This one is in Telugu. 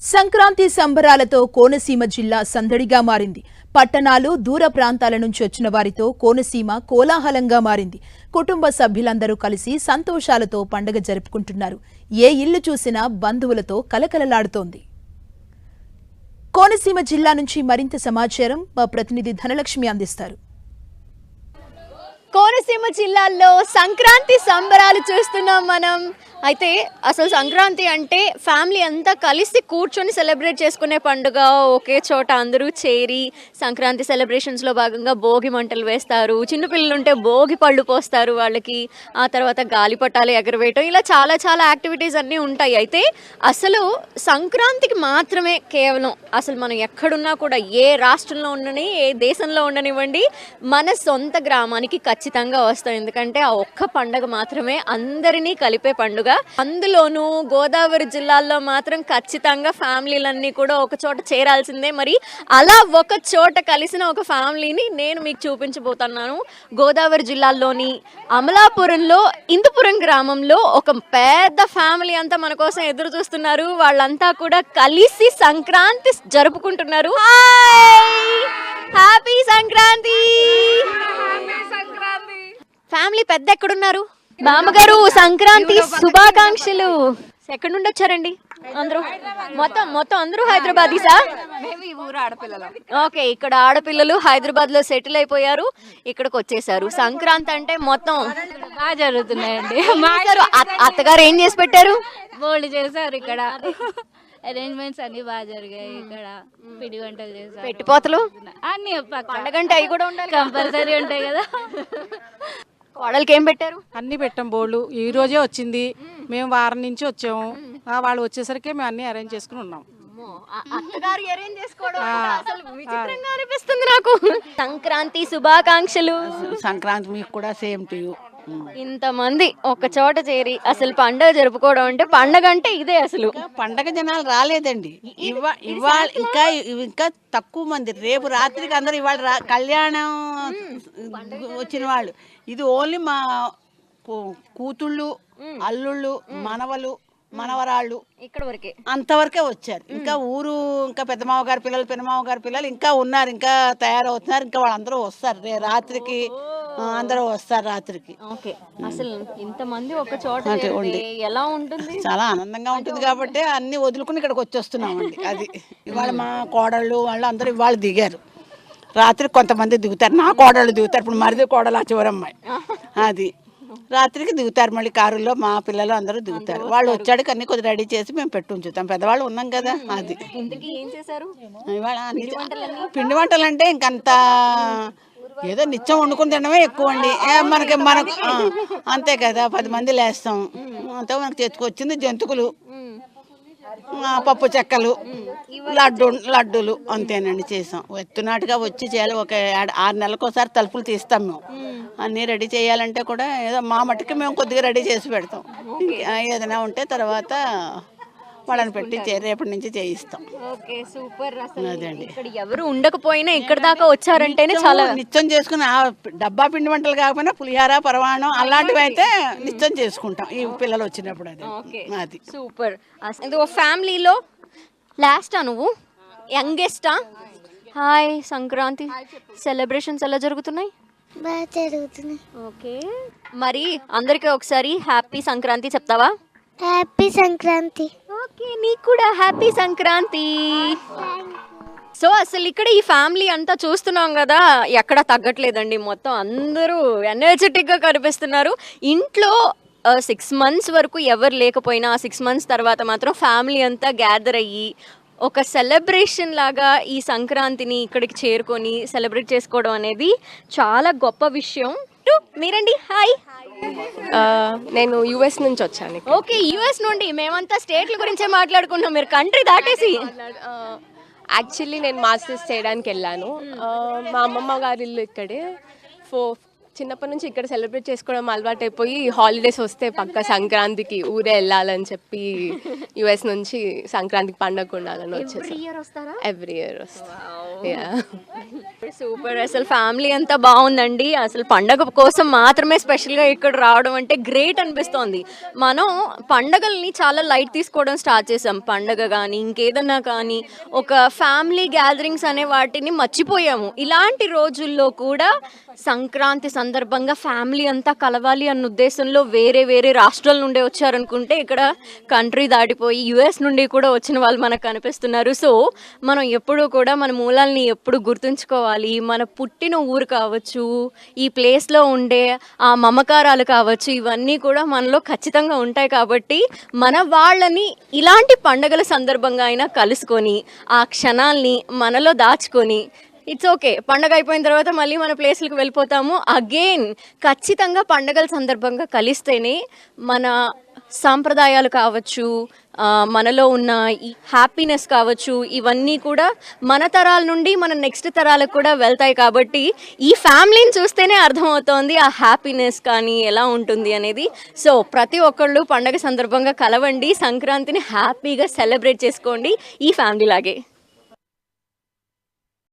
సంక్రాంతి సంబరాలతో కోనసీమ జిల్లా సందడిగా మారింది. పట్టణాలు, దూర ప్రాంతాల నుంచి వచ్చిన వారితో కోనసీమ కోలాహలంగా మారింది. కుటుంబ సభ్యులందరూ కలిసి సంతోషాలతో పండగ జరుపుకుంటున్నారు. ఏ ఇల్లు చూసినా బంధువులతో కలకలలాడుతోంది. కోనసీమ జిల్లా నుంచి మరింత సమాచారం మా ప్రతినిధి ధనలక్ష్మి అందిస్తారు. కోనసీమ జిల్లాలో సంక్రాంతి సంబరాలు చూస్తున్నాం మనం. అయితే అసలు సంక్రాంతి అంటే ఫ్యామిలీ అంతా కలిసి కూర్చొని సెలబ్రేట్ చేసుకునే పండుగ. ఒకే చోట అందరూ చేరి సంక్రాంతి సెలబ్రేషన్స్లో భాగంగా భోగి మంటలు వేస్తారు. చిన్నపిల్లలు ఉంటే భోగి పళ్ళు పోస్తారు వాళ్ళకి. ఆ తర్వాత గాలిపటాలు ఎగరవేయటం, ఇలా చాలా చాలా యాక్టివిటీస్ అన్నీ ఉంటాయి. అయితే అసలు సంక్రాంతికి మాత్రమే కేవలం అసలు మనం ఎక్కడున్నా కూడా, ఏ రాష్ట్రంలో ఉండని, ఏ దేశంలో ఉండనివ్వండి, మన సొంత గ్రామానికి ఖచ్చితంగా వస్తాం. ఎందుకంటే ఆ ఒక్క పండుగ మాత్రమే అందరినీ కలిపే పండుగ. అందులోనూ గోదావరి జిల్లాల్లో మాత్రం ఖచ్చితంగా ఫ్యామిలీలన్నీ కూడా ఒక చోట చేరాల్సిందే. మరి అలా ఒక చోట కలిసిన ఒక ఫ్యామిలీని నేను మీకు చూపించబోతున్నాను. గోదావరి జిల్లాలోని అమలాపురంలో ఇందుపురం గ్రామంలో ఒక పెద్ద ఫ్యామిలీ అంతా మన కోసం ఎదురు చూస్తున్నారు. వాళ్ళంతా కూడా కలిసి సంక్రాంతి జరుపుకుంటున్నారు. హ్యాపీ సంక్రాంతి. ఫ్యామిలీ పెద్ద ఎక్కడున్నారు? బామ్మగారు, సంక్రాంతి శుభాకాంక్షలు. ఎక్కడి నుండి వచ్చారండి అందరూ? మొత్తం అందరూ హైదరాబాదీసా? ఓకే, ఇక్కడ ఆడపిల్లలు హైదరాబాద్ లో సెటిల్ అయిపోయారు, ఇక్కడికి వచ్చేసారు. సంక్రాంతి అంటే మొత్తం బాగా జరుగుతున్నాయండి. అత్తగారు ఏం చేసి పెట్టారు? బోల్డ్ చేశారు. ఇక్కడ అరేంజ్మెంట్స్ అన్ని బాగా జరిగాయి. ఇక్కడ పిండి వంటలు చేశారు, పెట్టిపోతలు అన్ని పండగంటే అవి కూడా ఉండాలి, కంపల్సరీ ఉంటాయి కదా. కోడలికి ఏం పెట్టారు? అన్ని పెట్టాం. బోళ్ళు ఈ రోజే వచ్చింది, మేము వారం నుంచి వచ్చాము. వాళ్ళు వచ్చేసరికి మేము అన్ని అరేంజ్ చేసుకుని ఉన్నాం. నాకు సంక్రాంతి శుభాకాంక్షలు. సంక్రాంతి మీకు కూడా సేమ్ టు యూ. ఇంతమంది ఒక చోట చేరి అసలు పండగ జరుపుకోవడం అంటే, పండగ అంటే ఇదే. అసలు పండగ జనాలు రాలేదండి ఇవాళ, ఇంకా తక్కువ మంది. రేపు రాత్రికి అందరూ ఇవాళ కళ్యాణం వచ్చిన వాళ్ళు. ఇది ఓన్లీ మా కూతుళ్ళు, అల్లుళ్ళు, మనవలు, మనవరాళ్ళు ఇక్కడ వరకే, అంతవరకే వచ్చారు. ఇంకా ఊరు, ఇంకా పెద్దమావ గారి పిల్లలు, పెద్దమావ గారి పిల్లలు ఇంకా ఉన్నారు, ఇంకా తయారవుతున్నారు. ఇంకా వాళ్ళందరూ వస్తారు రాత్రికి, అందరూ వస్తారు రాత్రికి. అసలు ఇంతమంది ఒక చోట ఎలా ఉంటుంది? చాలా ఆనందంగా ఉంటుంది. కాబట్టి అన్ని వదులుకుని ఇక్కడికి వచ్చేస్తున్నామండి. అది ఇవాళ మా కోడళ్ళు వాళ్ళు అందరూ ఇవాళ దిగారు. రాత్రికి కొంతమంది దిగుతారు, నా కోడళ్ళు దిగుతారు. ఇప్పుడు మరిది కోడలు, ఆ చివరమ్మాయి, అది రాత్రికి దిగుతారు. మళ్ళీ కారుల్లో మా పిల్లలు అందరూ దిగుతారు. వాళ్ళు వచ్చాడికి అన్ని కొద్దిగా రెడీ చేసి మేము పెట్టి ఉంచుతాం. పెద్దవాళ్ళు ఉన్నాం కదా. అది ఇవాళ పిండి వంటలు అంటే ఇంకంత ఏదో నిత్యం వండుకుని తినడమే ఎక్కువ అండి. మనకు అంతే కదా, 10 మంది లేస్తాం. అంతే మనకు తెచ్చుకొచ్చింది జంతుకులు, పప్పు చెక్కలు, లడ్డూలు అంతేనండి చేసాం. ఎత్తునాటుగా వచ్చి చేయాలి. ఒక 6 నెలలకు ఒకసారి తలుపులు తీస్తాం మేము. అన్నీ రెడీ చేయాలంటే కూడా ఏదో మా మట్టుకి మేము కొద్దిగా రెడీ చేసి పెడతాం. ఏదైనా ఉంటే తర్వాత వాళ్ళని పెట్టి రేపటి నుంచి చేయిస్తాం. అదండి, ఇక్కడ ఎవరు ఉండకపోయినా ఇక్కడ దాకా వచ్చారంటేనే చాలా. నిత్యం చేసుకుని డబ్బా పిండి వంటలు కాకపోయినా పులిహార, పరమాణం అలాంటివి అయితే నిత్యం చేసుకుంటాం ఈ పిల్లలు వచ్చినప్పుడు. అది సూపర్. ఫ్యామిలీలో లాస్టా నువ్వు? యంగెస్టా? హాయ్, సంక్రాంతి సెలబ్రేషన్స్ ఎలా జరుగుతున్నాయి? బాగా జరుగుతున్నాయి. ఓకే, మరి అందరికీ ఒకసారి హ్యాపీ సంక్రాంతి చెప్తావా? హ్యాపీ సంక్రాంతి. ఓకే, నీకు కూడా హ్యాపీ సంక్రాంతి. సో అసలు ఇక్కడ ఈ ఫ్యామిలీ అంతా చూస్తున్నాం కదా, ఎక్కడ తగ్గట్లేదండి. మొత్తం అందరూ ఎనర్జెటిక్గా కనిపిస్తున్నారు. ఇంట్లో 6 months వరకు ఎవరు లేకపోయినా, 6 months తర్వాత మాత్రం ఫ్యామిలీ అంతా గ్యాదర్ అయ్యి ఒక సెలబ్రేషన్ లాగా ఈ సంక్రాంతిని ఇక్కడికి చేరుకొని సెలబ్రేట్ చేసుకోవడం అనేది చాలా గొప్ప విషయం. మీరండి? హాయ్. నేను యుఎస్ నుంచి వచ్చాను. ఓకే, యుఎస్ నుండి. మేమంతా స్టేట్ల గురించే మాట్లాడుకున్నాం, మీరు కంట్రీ దాటేసి. యాక్చువల్లీ నేను మాస్టర్స్ చేయడానికి వెళ్ళాను. మా అమ్మమ్మ గారి ఇల్లు ఇక్కడే. చిన్నప్పటి నుంచి ఇక్కడ సెలబ్రేట్ చేసుకోవడం అలవాటు అయిపోయి, హాలిడేస్ వస్తే పక్క సంక్రాంతికి ఊరే వెళ్ళాలని చెప్పి యుఎస్ నుంచి సంక్రాంతికి పండగ ఉండాలని వచ్చేసి ఎవ్రీ ఇయర్ వస్తాను. సూపర్, అసలు ఫ్యామిలీ అంతా బాగుందండి. అసలు పండగ కోసం మాత్రమే స్పెషల్గా ఇక్కడ రావడం అంటే గ్రేట్ అనిపిస్తోంది. మనం పండగల్ని చాలా లైట్ తీసుకోవడం స్టార్ట్ చేసాం. పండగ కానీ ఇంకేదన్నా కానీ ఒక ఫ్యామిలీ గ్యాదరింగ్స్ అనే వాటిని మర్చిపోయాము. ఇలాంటి రోజుల్లో కూడా సంక్రాంతి సందర్భంగా ఫ్యామిలీ అంతా కలవాలి అన్న ఉద్దేశంలో వేరే వేరే రాష్ట్రాల నుండి వచ్చారనుకుంటే ఇక్కడ కంట్రీ దాటిపోయి యుఎస్ నుండి కూడా వచ్చిన వాళ్ళు మనకు కనిపిస్తున్నారు. సో మనం ఎప్పుడూ కూడా మన మూలాల్ని ఎప్పుడు గుర్తుంచుకోవాలి. మన పుట్టిన ఊరు కావచ్చు, ఈ ప్లేస్లో ఉండే ఆ మమకారాలు కావచ్చు, ఇవన్నీ కూడా మనలో ఖచ్చితంగా ఉంటాయి. కాబట్టి మన వాళ్ళని ఇలాంటి పండగల సందర్భంగా అయినా కలుసుకొని ఆ క్షణాల్ని మనలో దాచుకొని ఇట్స్ ఓకే, పండగ అయిపోయిన తర్వాత మళ్ళీ మన ప్లేస్లకు వెళ్ళిపోతాము. అగైన్ ఖచ్చితంగా పండగల సందర్భంగా కలిస్తేనే మన సాంప్రదాయాలు కావచ్చు, మనలో ఉన్న ఈ హ్యాపీనెస్ కావచ్చు, ఇవన్నీ కూడా మన తరాల నుండి మన నెక్స్ట్ తరాలకు కూడా వెళ్తాయి. కాబట్టి ఈ ఫ్యామిలీని చూస్తేనే అర్థమవుతోంది ఆ హ్యాపీనెస్ కానీ ఎలా ఉంటుంది అనేది. సో ప్రతి ఒక్కళ్ళు పండగ సందర్భంగా కలవండి, సంక్రాంతిని హ్యాపీగా సెలబ్రేట్ చేసుకోండి ఈ ఫ్యామిలీ లాగే.